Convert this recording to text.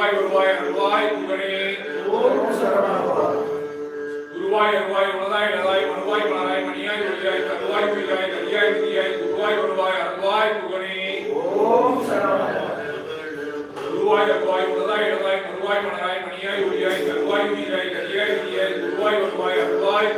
அருள்வாய் வருவாய் அருள்வாய் புகழே ஓம் சரவணபவ. குருவாய் அருள்வாய் உலதாய் இடதாய் மறுவாய் மலராய் மணியாய் ஒளியாய் கருவாய் புலியாய் கலியாய் திரியாய் குருவாய் வருவாய் அருள்வாய் புகழே ஓம் சரவணபவ. குருவாய் அருள்வாய் உலதாய் இடதாய் மறுவாய் மலராய் மணியாய் ஒளியாய் கருவாய் புலியாய் கலியாய் திரியாய் குருவாய் வருவாய் அருள்வாய்